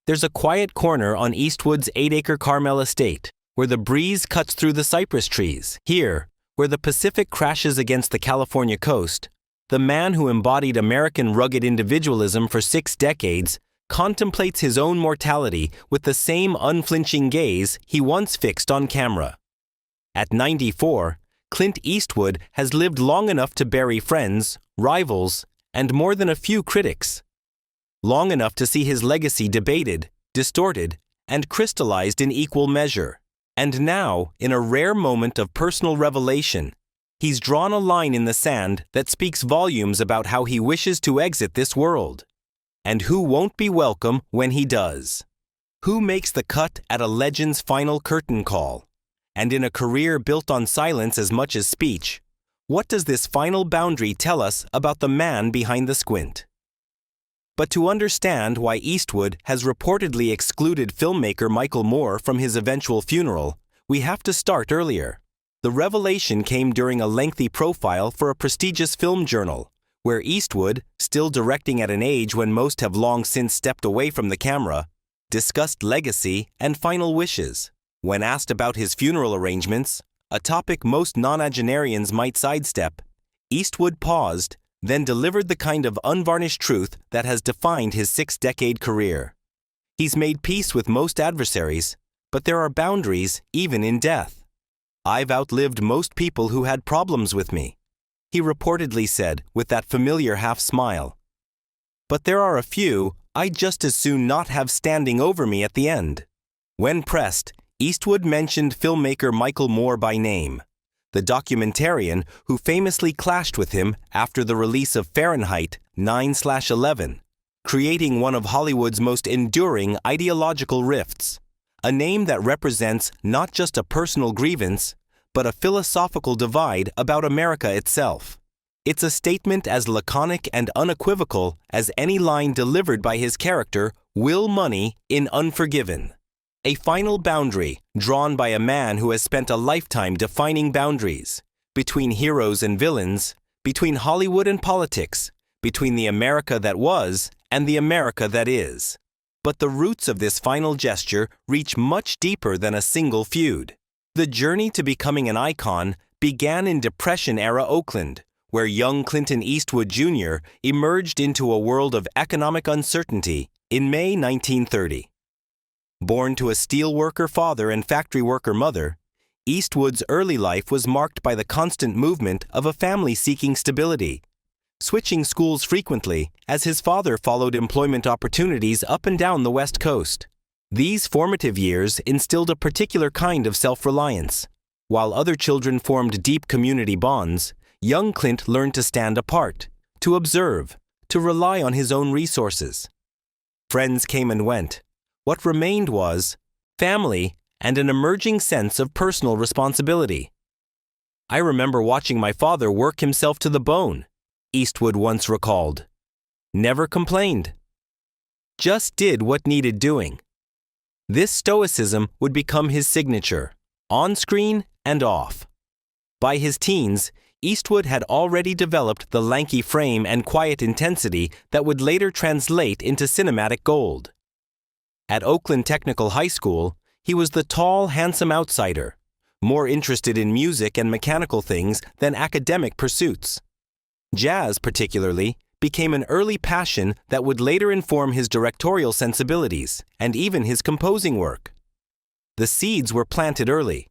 There's a quiet corner on Eastwood's 8-acre Carmel estate, where the breeze cuts through the cypress trees. Here, where the Pacific crashes against the California coast, the man who embodied American rugged individualism for 6 decades contemplates his own mortality with the same unflinching gaze he once fixed on camera. At 94, Clint Eastwood has lived long enough to bury friends, rivals, and more than a few critics. Long enough to see his legacy debated, distorted, and crystallized in equal measure. And now, in a rare moment of personal revelation, he's drawn a line in the sand that speaks volumes about how he wishes to exit this world. And who won't be welcome when he does? Who makes the cut at a legend's final curtain call? And in a career built on silence as much as speech, what does this final boundary tell us about the man behind the squint? But to understand why Eastwood has reportedly excluded filmmaker Michael Moore from his eventual funeral, we have to start earlier. The revelation came during a lengthy profile for a prestigious film journal, where Eastwood, still directing at an age when most have long since stepped away from the camera, discussed legacy and final wishes. When asked about his funeral arrangements, a topic most nonagenarians might sidestep, Eastwood paused, then delivered the kind of unvarnished truth that has defined his 6-decade career. He's made peace with most adversaries, but there are boundaries even in death. I've outlived most people who had problems with me, he reportedly said with that familiar half-smile. But there are a few I'd just as soon not have standing over me at the end. When pressed, Eastwood mentioned filmmaker Michael Moore by name, the documentarian who famously clashed with him after the release of Fahrenheit 9/11, creating one of Hollywood's most enduring ideological rifts, a name that represents not just a personal grievance, but a philosophical divide about America itself. It's a statement as laconic and unequivocal as any line delivered by his character, Will Money, in Unforgiven. A final boundary drawn by a man who has spent a lifetime defining boundaries between heroes and villains, between Hollywood and politics, between the America that was and the America that is. But the roots of this final gesture reach much deeper than a single feud. The journey to becoming an icon began in Depression-era Oakland, where young Clinton Eastwood Jr. emerged into a world of economic uncertainty in May 1930. Born to a steelworker father and factory worker mother, Eastwood's early life was marked by the constant movement of a family seeking stability, switching schools frequently as his father followed employment opportunities up and down the West Coast. These formative years instilled a particular kind of self-reliance. While other children formed deep community bonds, young Clint learned to stand apart, to observe, to rely on his own resources. Friends came and went. What remained was family and an emerging sense of personal responsibility. I remember watching my father work himself to the bone, Eastwood once recalled. Never complained. Just did what needed doing. This stoicism would become his signature, on screen and off. By his teens, Eastwood had already developed the lanky frame and quiet intensity that would later translate into cinematic gold. At Oakland Technical High School, he was the tall, handsome outsider, more interested in music and mechanical things than academic pursuits. Jazz, particularly, became an early passion that would later inform his directorial sensibilities and even his composing work. The seeds were planted early.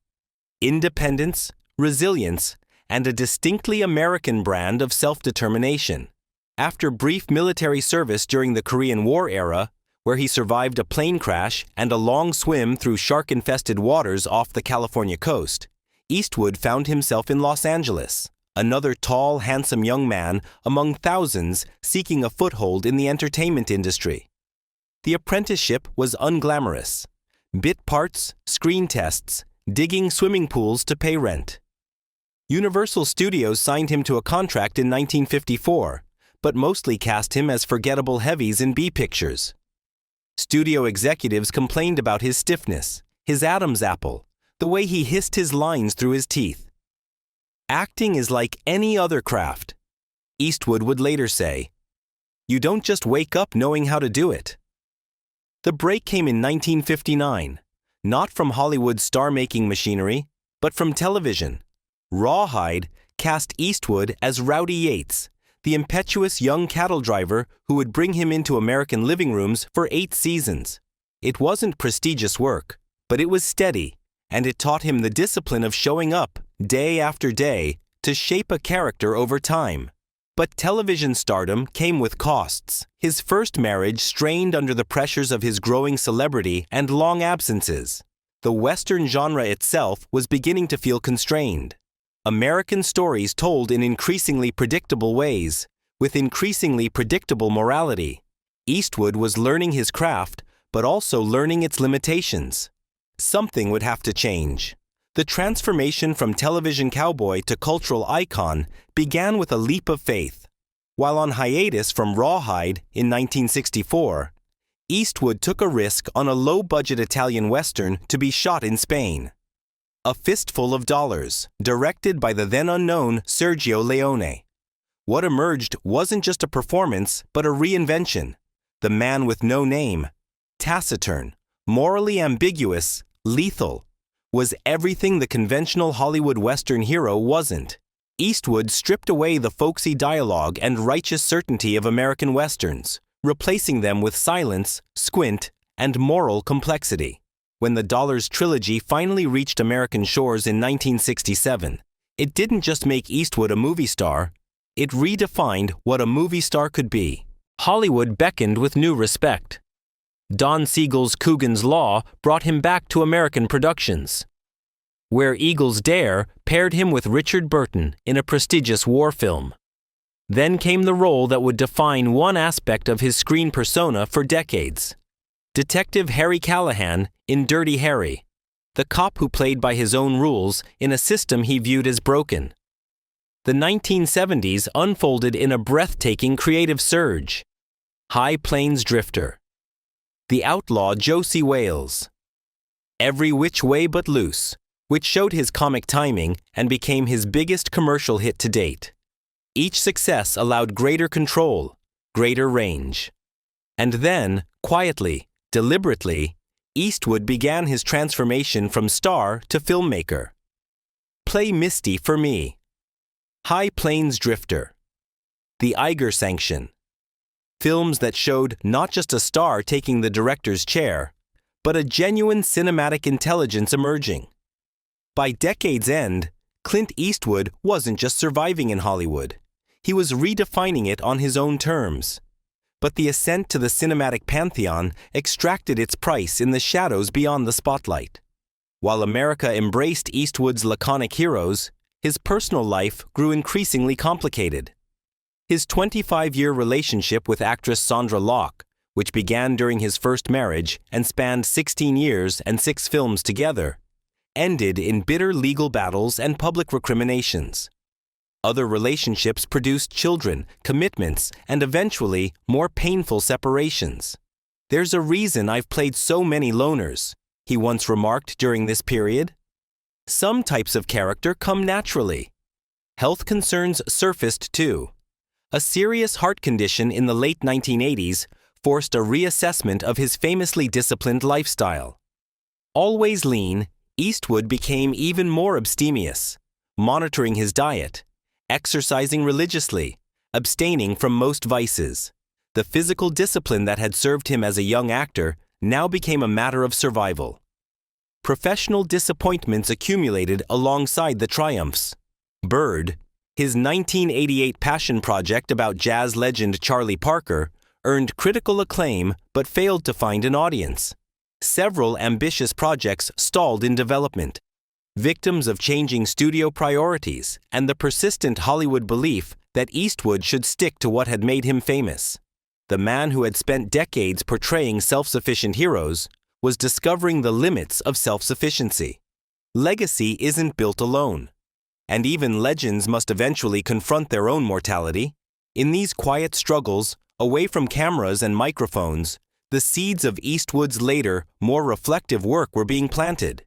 Independence, resilience, and a distinctly American brand of self-determination. After brief military service during the Korean War era, where he survived a plane crash and a long swim through shark-infested waters off the California coast, Eastwood found himself in Los Angeles, another tall, handsome young man among thousands seeking a foothold in the entertainment industry. The apprenticeship was unglamorous. Bit parts, screen tests, digging swimming pools to pay rent. Universal Studios signed him to a contract in 1954, but mostly cast him as forgettable heavies in B pictures. Studio executives complained about his stiffness, his Adam's apple, the way he hissed his lines through his teeth. Acting is like any other craft, Eastwood would later say. You don't just wake up knowing how to do it. The break came in 1959, not from Hollywood's star-making machinery, but from television. Rawhide cast Eastwood as Rowdy Yates, the impetuous young cattle driver who would bring him into American living rooms for 8 seasons. It wasn't prestigious work, but it was steady, and it taught him the discipline of showing up, day after day, to shape a character over time. But television stardom came with costs. His first marriage strained under the pressures of his growing celebrity and long absences. The Western genre itself was beginning to feel constrained. American stories told in increasingly predictable ways, with increasingly predictable morality. Eastwood was learning his craft, but also learning its limitations. Something would have to change. The transformation from television cowboy to cultural icon began with a leap of faith. While on hiatus from Rawhide in 1964, Eastwood took a risk on a low-budget Italian Western to be shot in Spain. A Fistful of Dollars, directed by the then-unknown Sergio Leone. What emerged wasn't just a performance, but a reinvention. The man with no name, taciturn, morally ambiguous, lethal, was everything the conventional Hollywood Western hero wasn't. Eastwood stripped away the folksy dialogue and righteous certainty of American Westerns, replacing them with silence, squint, and moral complexity. When the Dollars trilogy finally reached American shores in 1967, it didn't just make Eastwood a movie star, it redefined what a movie star could be. Hollywood beckoned with new respect. Don Siegel's Coogan's Law brought him back to American productions. Where Eagles Dare paired him with Richard Burton in a prestigious war film. Then came the role that would define one aspect of his screen persona for decades. Detective Harry Callahan in Dirty Harry, the cop who played by his own rules in a system he viewed as broken. The 1970s unfolded in a breathtaking creative surge. High Plains Drifter. The outlaw Josie Wales. Every Which Way But Loose, which showed his comic timing and became his biggest commercial hit to date. Each success allowed greater control, greater range. And then, quietly, deliberately, Eastwood began his transformation from star to filmmaker. Play Misty for Me. High Plains Drifter. The Iger Sanction. Films that showed not just a star taking the director's chair, but a genuine cinematic intelligence emerging. By decade's end, Clint Eastwood wasn't just surviving in Hollywood. He was redefining it on his own terms. But the ascent to the cinematic pantheon extracted its price in the shadows beyond the spotlight. While America embraced Eastwood's laconic heroes, his personal life grew increasingly complicated. His 25-year relationship with actress Sandra Locke, which began during his first marriage and spanned 16 years and 6 films together, ended in bitter legal battles and public recriminations. Other relationships produced children, commitments, and eventually more painful separations. "There's a reason I've played so many loners," he once remarked during this period. Some types of character come naturally. Health concerns surfaced too. A serious heart condition in the late 1980s forced a reassessment of his famously disciplined lifestyle. Always lean, Eastwood became even more abstemious, monitoring his diet, exercising religiously, abstaining from most vices. The physical discipline that had served him as a young actor now became a matter of survival. Professional disappointments accumulated alongside the triumphs. Bird, his 1988 passion project about jazz legend Charlie Parker, earned critical acclaim but failed to find an audience. Several ambitious projects stalled in development, victims of changing studio priorities and the persistent Hollywood belief that Eastwood should stick to what had made him famous. The man who had spent decades portraying self-sufficient heroes was discovering the limits of self-sufficiency. Legacy isn't built alone, and even legends must eventually confront their own mortality. In these quiet struggles, away from cameras and microphones, the seeds of Eastwood's later, more reflective work were being planted.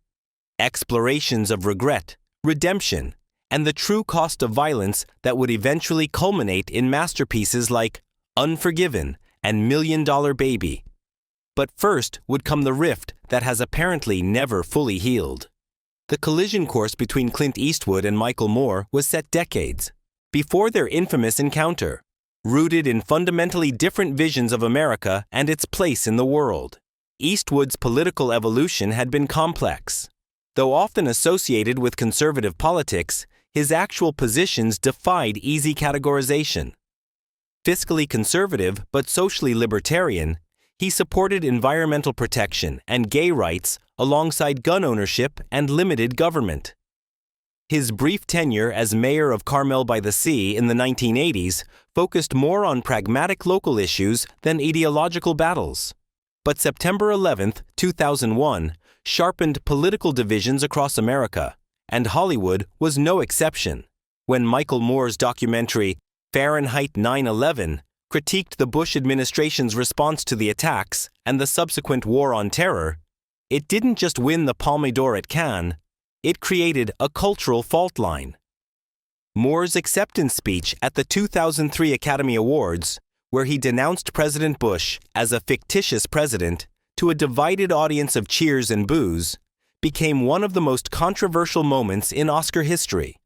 Explorations of regret, redemption, and the true cost of violence that would eventually culminate in masterpieces like Unforgiven and $1 Million Baby. But first would come the rift that has apparently never fully healed. The collision course between Clint Eastwood and Michael Moore was set decades before their infamous encounter, rooted in fundamentally different visions of America and its place in the world. Eastwood's political evolution had been complex. Though often associated with conservative politics, his actual positions defied easy categorization. Fiscally conservative but socially libertarian, he supported environmental protection and gay rights alongside gun ownership and limited government. His brief tenure as mayor of Carmel by the Sea in the 1980s focused more on pragmatic local issues than ideological battles. But September 11, 2001, sharpened political divisions across America, and Hollywood was no exception. When Michael Moore's documentary Fahrenheit 9/11 critiqued the Bush administration's response to the attacks and the subsequent war on terror, it didn't just win the Palme d'Or at Cannes, it created a cultural fault line. Moore's acceptance speech at the 2003 Academy Awards, where he denounced President Bush as a fictitious president to a divided audience of cheers and boos, became one of the most controversial moments in Oscar history.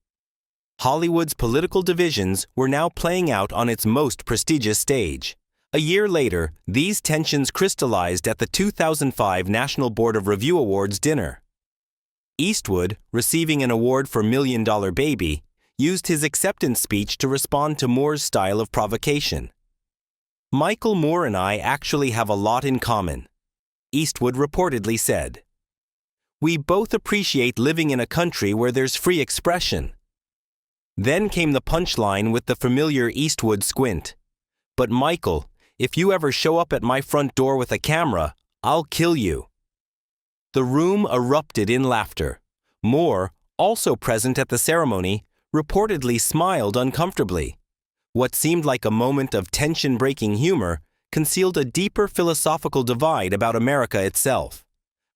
Hollywood's political divisions were now playing out on its most prestigious stage. A year later, these tensions crystallized at the 2005 National Board of Review Awards dinner. Eastwood, receiving an award for Million Dollar Baby, used his acceptance speech to respond to Moore's style of provocation. "Michael Moore and I actually have a lot in common," Eastwood reportedly said. "We both appreciate living in a country where there's free expression." Then came the punchline with the familiar Eastwood squint. "But Michael, if you ever show up at my front door with a camera, I'll kill you." The room erupted in laughter. Moore, also present at the ceremony, reportedly smiled uncomfortably. What seemed like a moment of tension-breaking humor concealed a deeper philosophical divide about America itself,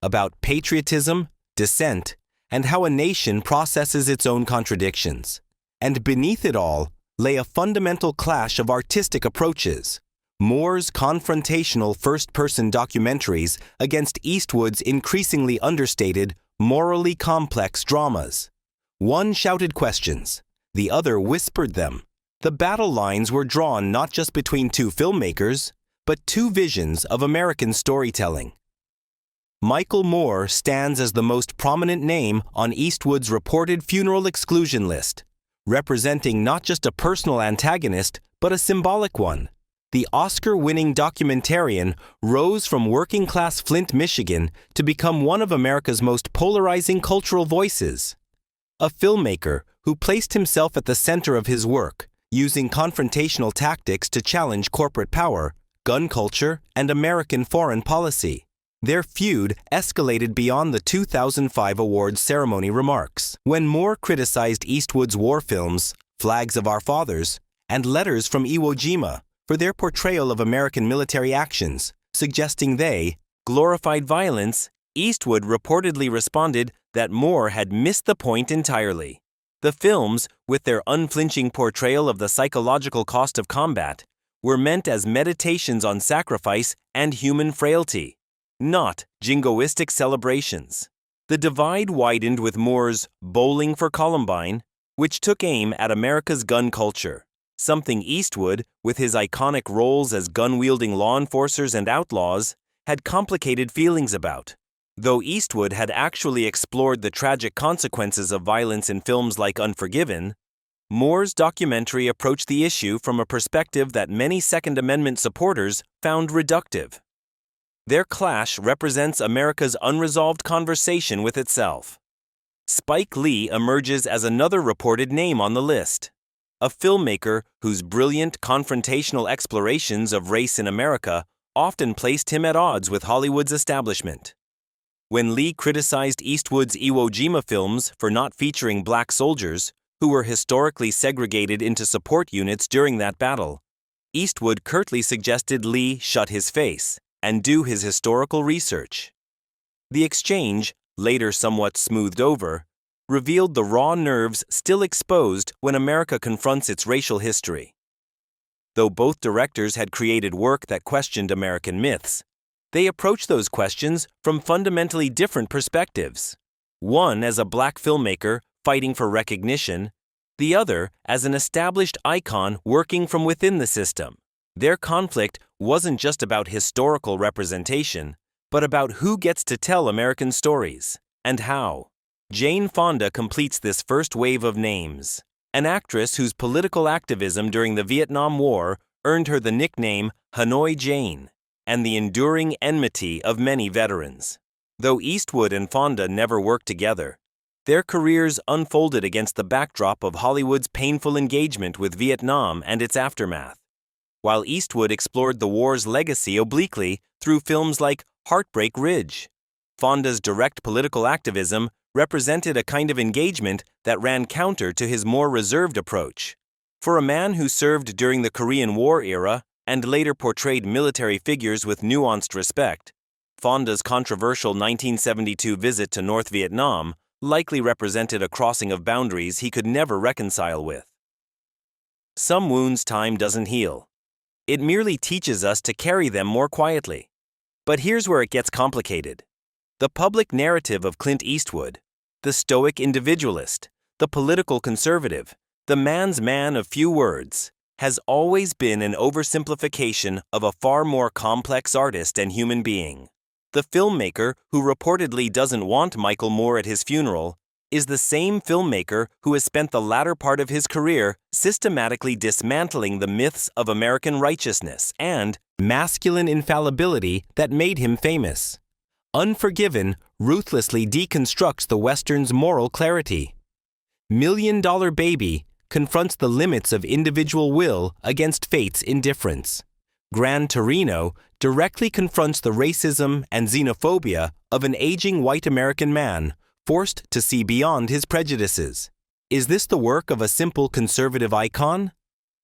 about patriotism, dissent, and how a nation processes its own contradictions. And beneath it all lay a fundamental clash of artistic approaches. Moore's confrontational first-person documentaries against Eastwood's increasingly understated, morally complex dramas. One shouted questions, the other whispered them. The battle lines were drawn not just between two filmmakers, but two visions of American storytelling. Michael Moore stands as the most prominent name on Eastwood's reported funeral exclusion list, representing not just a personal antagonist, but a symbolic one. The Oscar-winning documentarian rose from working-class Flint, Michigan, to become one of America's most polarizing cultural voices. A filmmaker who placed himself at the center of his work, using confrontational tactics to challenge corporate power, gun culture, and American foreign policy. Their feud escalated beyond the 2005 awards ceremony remarks, when Moore criticized Eastwood's war films, Flags of Our Fathers, and Letters from Iwo Jima, for their portrayal of American military actions, suggesting they glorified violence. Eastwood reportedly responded that Moore had missed the point entirely. The films, with their unflinching portrayal of the psychological cost of combat, were meant as meditations on sacrifice and human frailty, not jingoistic celebrations. The divide widened with Moore's Bowling for Columbine, which took aim at America's gun culture, something Eastwood, with his iconic roles as gun-wielding law enforcers and outlaws, had complicated feelings about. Though Eastwood had actually explored the tragic consequences of violence in films like Unforgiven, Moore's documentary approached the issue from a perspective that many Second Amendment supporters found reductive. Their clash represents America's unresolved conversation with itself. Spike Lee emerges as another reported name on the list, a filmmaker whose brilliant confrontational explorations of race in America often placed him at odds with Hollywood's establishment. When Lee criticized Eastwood's Iwo Jima films for not featuring black soldiers, who were historically segregated into support units during that battle, Eastwood curtly suggested Lee shut his face and do his historical research. The exchange, later somewhat smoothed over, revealed the raw nerves still exposed when America confronts its racial history. Though both directors had created work that questioned American myths, They approach those questions from fundamentally different perspectives. One as a black filmmaker fighting for recognition, the other as an established icon working from within the system. Their conflict wasn't just about historical representation, but about who gets to tell American stories, and how. Jane Fonda completes this first wave of names, an actress whose political activism during the Vietnam War earned her the nickname Hanoi Jane, and the enduring enmity of many veterans. Though Eastwood and Fonda never worked together, their careers unfolded against the backdrop of Hollywood's painful engagement with Vietnam and its aftermath. While Eastwood explored the war's legacy obliquely through films like Heartbreak Ridge, Fonda's direct political activism represented a kind of engagement that ran counter to his more reserved approach. For a man who served during the Korean War era and later portrayed military figures with nuanced respect, Fonda's controversial 1972 visit to North Vietnam likely represented a crossing of boundaries he could never reconcile with. Some wounds time doesn't heal. It merely teaches us to carry them more quietly. But here's where it gets complicated. The public narrative of Clint Eastwood, the stoic individualist, the political conservative, the man's man of few words, has always been an oversimplification of a far more complex artist and human being. The filmmaker who reportedly doesn't want Michael Moore at his funeral is the same filmmaker who has spent the latter part of his career systematically dismantling the myths of American righteousness and masculine infallibility that made him famous. Unforgiven ruthlessly deconstructs the Western's moral clarity. Million Dollar Baby confronts the limits of individual will against fate's indifference. Gran Torino directly confronts the racism and xenophobia of an aging white American man forced to see beyond his prejudices. Is this the work of a simple conservative icon?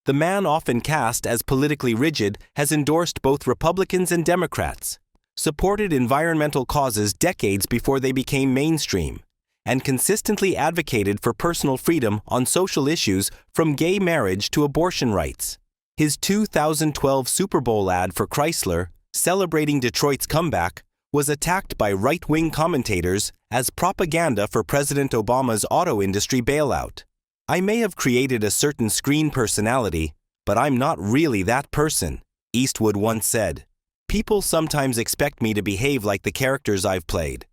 The man often cast as politically rigid has endorsed both Republicans and Democrats, supported environmental causes decades before they became mainstream, and consistently advocated for personal freedom on social issues from gay marriage to abortion rights. His 2012 Super Bowl ad for Chrysler, celebrating Detroit's comeback, was attacked by right-wing commentators as propaganda for President Obama's auto industry bailout. I may have created a certain screen personality, but I'm not really that person, Eastwood once said. People sometimes expect me to behave like the characters I've played,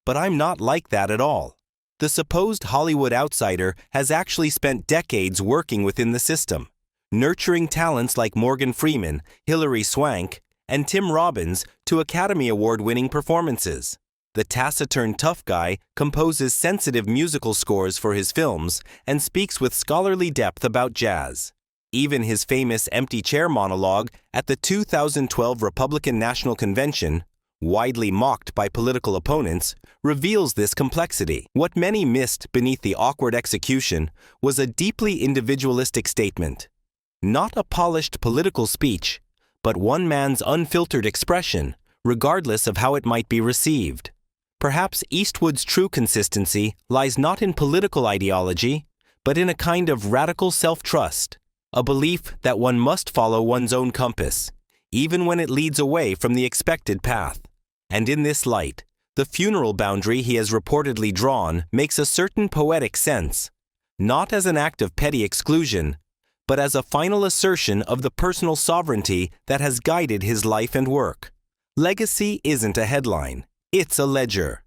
but I'm not like that at all. The supposed Hollywood outsider has actually spent decades working within the system, nurturing talents like Morgan Freeman, Hilary Swank, and Tim Robbins to Academy Award-winning performances. The taciturn tough guy composes sensitive musical scores for his films and speaks with scholarly depth about jazz. Even his famous empty chair monologue at the 2012 Republican National Convention, widely mocked by political opponents, reveals this complexity. What many missed beneath the awkward execution was a deeply individualistic statement. Not a polished political speech, but one man's unfiltered expression, regardless of how it might be received. Perhaps Eastwood's true consistency lies not in political ideology, but in a kind of radical self-trust, a belief that one must follow one's own compass, even when it leads away from the expected path. And in this light, the funeral boundary he has reportedly drawn makes a certain poetic sense, not as an act of petty exclusion, but as a final assertion of the personal sovereignty that has guided his life and work. Legacy isn't a headline, it's a ledger.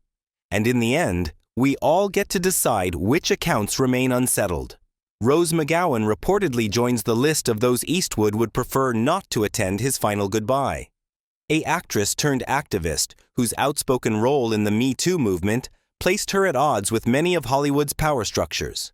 And in the end, we all get to decide which accounts remain unsettled. Rose McGowan reportedly joins the list of those Eastwood would prefer not to attend his final goodbye. An actress turned activist whose outspoken role in the Me Too movement placed her at odds with many of Hollywood's power structures.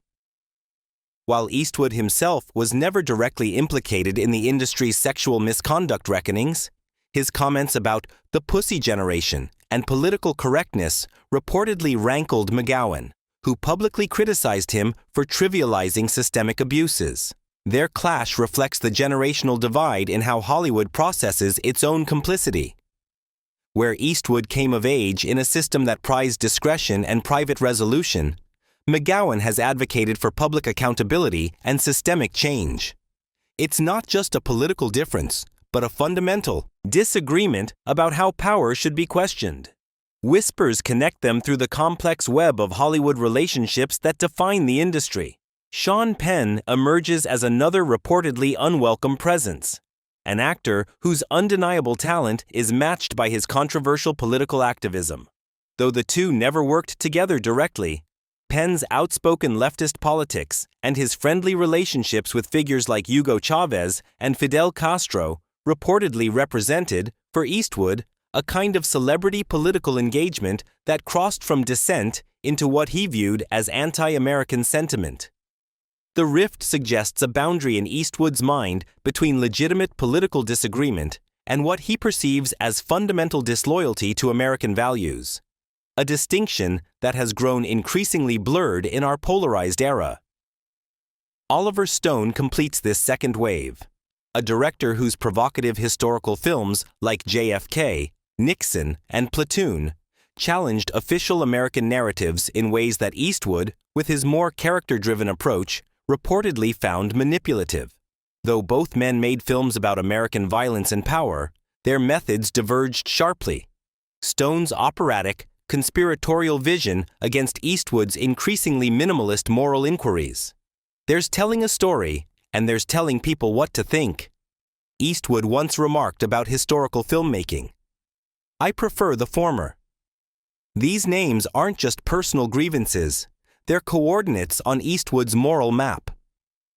While Eastwood himself was never directly implicated in the industry's sexual misconduct reckonings, his comments about the pussy generation and political correctness reportedly rankled McGowan, who publicly criticized him for trivializing systemic abuses. Their clash reflects the generational divide in how Hollywood processes its own complicity. Where Eastwood came of age in a system that prized discretion and private resolution, McGowan has advocated for public accountability and systemic change. It's not just a political difference, but a fundamental disagreement about how power should be questioned. Whispers connect them through the complex web of Hollywood relationships that define the industry. Sean Penn emerges as another reportedly unwelcome presence, an actor whose undeniable talent is matched by his controversial political activism. Though the two never worked together directly, Penn's outspoken leftist politics and his friendly relationships with figures like Hugo Chavez and Fidel Castro reportedly represented, for Eastwood, a kind of celebrity political engagement that crossed from dissent into what he viewed as anti-American sentiment. The rift suggests a boundary in Eastwood's mind between legitimate political disagreement and what he perceives as fundamental disloyalty to American values, a distinction that has grown increasingly blurred in our polarized era. Oliver Stone completes this second wave, a director whose provocative historical films like JFK, Nixon, and Platoon challenged official American narratives in ways that Eastwood, with his more character-driven approach, reportedly found manipulative. Though both men made films about American violence and power, their methods diverged sharply. Stone's operatic, conspiratorial vision against Eastwood's increasingly minimalist moral inquiries. There's telling a story, and there's telling people what to think. Eastwood once remarked about historical filmmaking, "I prefer the former." These names aren't just personal grievances, they're coordinates on Eastwood's moral map.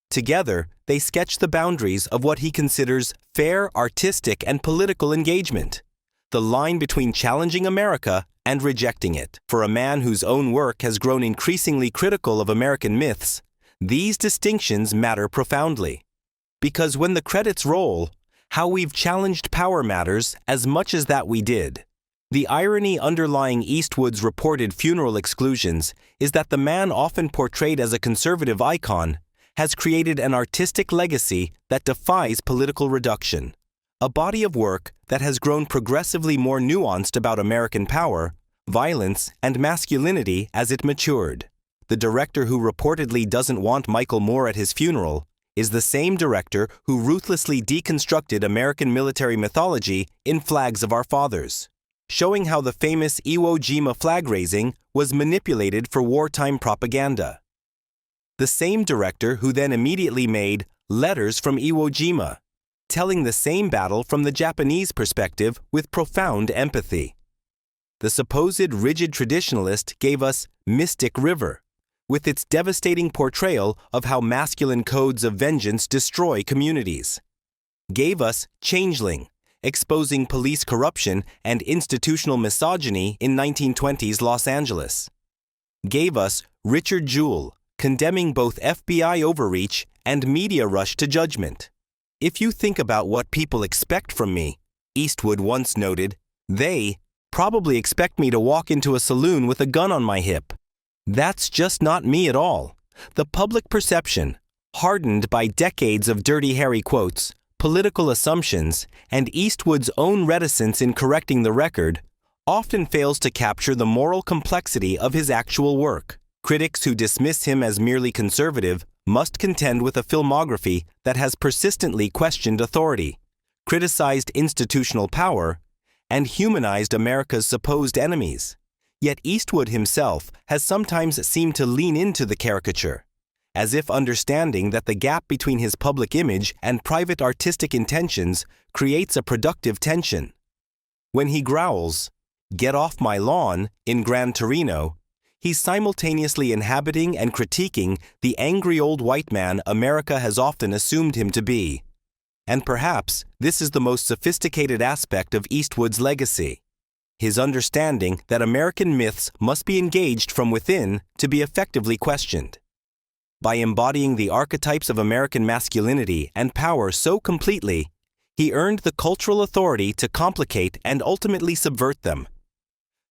Together, they sketch the boundaries of what he considers fair artistic and political engagement, the line between challenging America and rejecting it. For a man whose own work has grown increasingly critical of American myths, these distinctions matter profoundly. Because when the credits roll, how we've challenged power matters as much as that we did. The irony underlying Eastwood's reported funeral exclusions is that the man often portrayed as a conservative icon has created an artistic legacy that defies political reduction, a body of work that has grown progressively more nuanced about American power, violence, and masculinity as it matured. The director who reportedly doesn't want Michael Moore at his funeral is the same director who ruthlessly deconstructed American military mythology in Flags of Our Fathers, showing how the famous Iwo Jima flag raising was manipulated for wartime propaganda. The same director who then immediately made Letters from Iwo Jima, telling the same battle from the Japanese perspective with profound empathy. The supposed rigid traditionalist gave us Mystic River, with its devastating portrayal of how masculine codes of vengeance destroy communities. Gave us Changeling, exposing police corruption and institutional misogyny in 1920s Los Angeles. Gave us Richard Jewell, condemning both FBI overreach and media rush to judgment. "If you think about what people expect from me," Eastwood once noted, "they probably expect me to walk into a saloon with a gun on my hip. That's just not me at all." The public perception, hardened by decades of Dirty Harry quotes, political assumptions, and Eastwood's own reticence in correcting the record, often fails to capture the moral complexity of his actual work. Critics who dismiss him as merely conservative must contend with a filmography that has persistently questioned authority, criticized institutional power, and humanized America's supposed enemies. Yet Eastwood himself has sometimes seemed to lean into the caricature, as if understanding that the gap between his public image and private artistic intentions creates a productive tension. When he growls, "Get off my lawn," in Gran Torino, he's simultaneously inhabiting and critiquing the angry old white man America has often assumed him to be. And perhaps this is the most sophisticated aspect of Eastwood's legacy, his understanding that American myths must be engaged from within to be effectively questioned. By embodying the archetypes of American masculinity and power so completely, he earned the cultural authority to complicate and ultimately subvert them.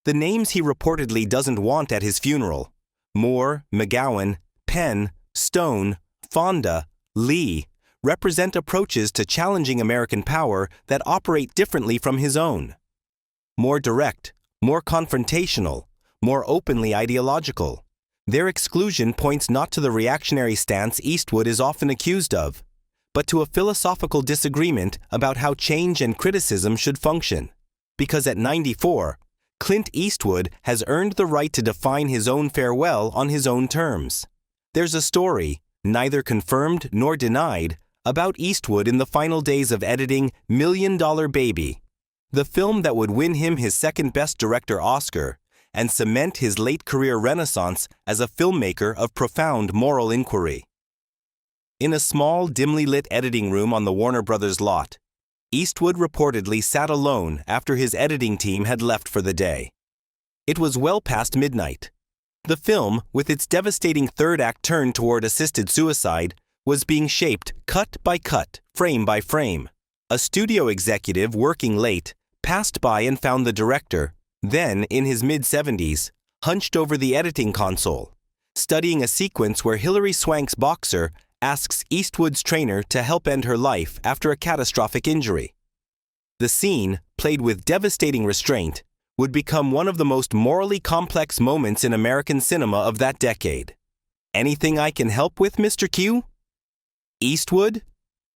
The names he reportedly doesn't want at his funeral, Moore, McGowan, Penn, Stone, Fonda, Lee, represent approaches to challenging American power that operate differently from his own. More direct, more confrontational, more openly ideological. Their exclusion points not to the reactionary stance Eastwood is often accused of, but to a philosophical disagreement about how change and criticism should function. Because at 94, Clint Eastwood has earned the right to define his own farewell on his own terms. There's a story, neither confirmed nor denied, about Eastwood in the final days of editing $1 Million Baby, the film that would win him his second Best Director Oscar and cement his late career renaissance as a filmmaker of profound moral inquiry. In a small, dimly lit editing room on the Warner Brothers lot, Eastwood reportedly sat alone after his editing team had left for the day. It was well past midnight. The film, with its devastating third-act turn toward assisted suicide, was being shaped cut by cut, frame by frame. A studio executive working late passed by and found the director, then in his mid-70s, hunched over the editing console, studying a sequence where Hilary Swank's boxer asks Eastwood's trainer to help end her life after a catastrophic injury. The scene, played with devastating restraint, would become one of the most morally complex moments in American cinema of that decade. "Anything I can help with, Mr. Q?" "Eastwood?"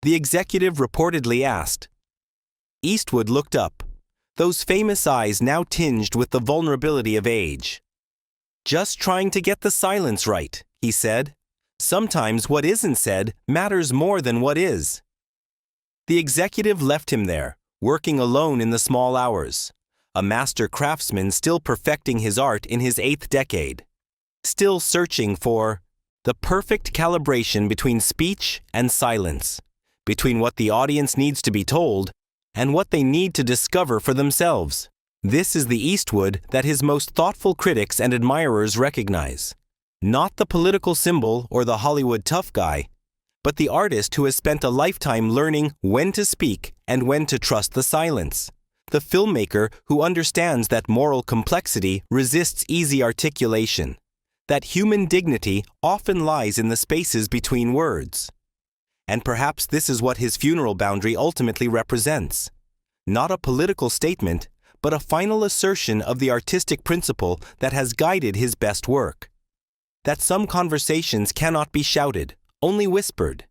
the executive reportedly asked. Eastwood looked up, those famous eyes now tinged with the vulnerability of age. "Just trying to get the silence right," he said. "Sometimes what isn't said matters more than what is." The executive left him there, working alone in the small hours, a master craftsman still perfecting his art in his 8th decade, still searching for the perfect calibration between speech and silence, between what the audience needs to be told and what they need to discover for themselves. This is the Eastwood that his most thoughtful critics and admirers recognize. Not the political symbol or the Hollywood tough guy, but the artist who has spent a lifetime learning when to speak and when to trust the silence. The filmmaker who understands that moral complexity resists easy articulation, that human dignity often lies in the spaces between words. And perhaps this is what his funeral boundary ultimately represents. Not a political statement, but a final assertion of the artistic principle that has guided his best work. That some conversations cannot be shouted, only whispered.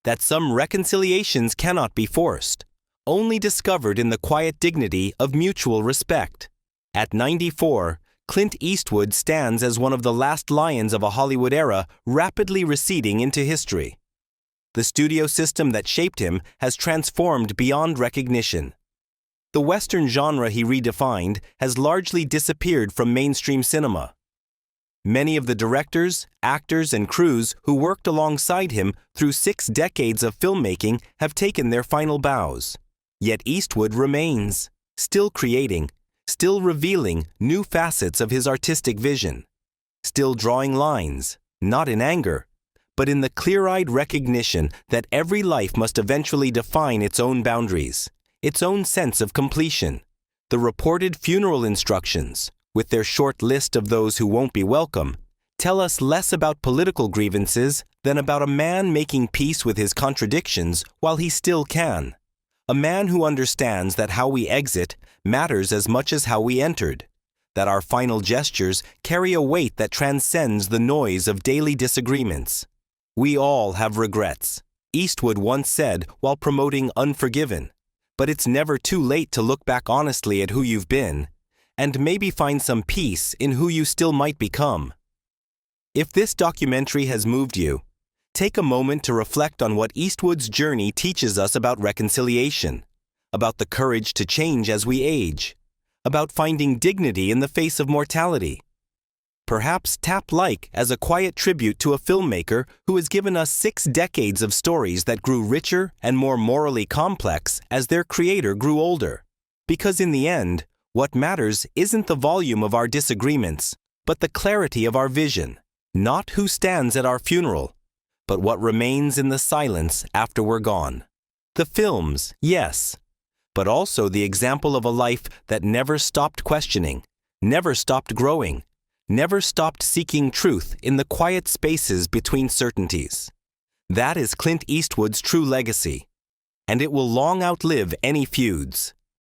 That some reconciliations cannot be forced, only discovered in the quiet dignity of mutual respect. At 94, Clint Eastwood stands as one of the last lions of a Hollywood era rapidly receding into history. The studio system that shaped him has transformed beyond recognition. The Western genre he redefined has largely disappeared from mainstream cinema. Many of the directors, actors, and crews who worked alongside him through 6 decades of filmmaking have taken their final bows. Yet Eastwood remains, still creating, still revealing new facets of his artistic vision, still drawing lines, not in anger, but in the clear-eyed recognition that every life must eventually define its own boundaries, its own sense of completion. The reported funeral instructions, with their short list of those who won't be welcome, tell us less about political grievances than about a man making peace with his contradictions while he still can. A man who understands that how we exit matters as much as how we entered, that our final gestures carry a weight that transcends the noise of daily disagreements. "We all have regrets," Eastwood once said while promoting Unforgiven, but it's never too late to look back honestly at who you've been, and maybe find some peace in who you still might become. If this documentary has moved you, take a moment to reflect on what Eastwood's journey teaches us about reconciliation, about the courage to change as we age, about finding dignity in the face of mortality. Perhaps tap like as a quiet tribute to a filmmaker who has given us 6 decades of stories that grew richer and more morally complex as their creator grew older. Because in the end, what matters isn't the volume of our disagreements, but the clarity of our vision. Not who stands at our funeral, but what remains in the silence after we're gone. The films, yes, but also the example of a life that never stopped questioning, never stopped growing, never stopped seeking truth in the quiet spaces between certainties. That is Clint Eastwood's true legacy, and it will long outlive any feuds.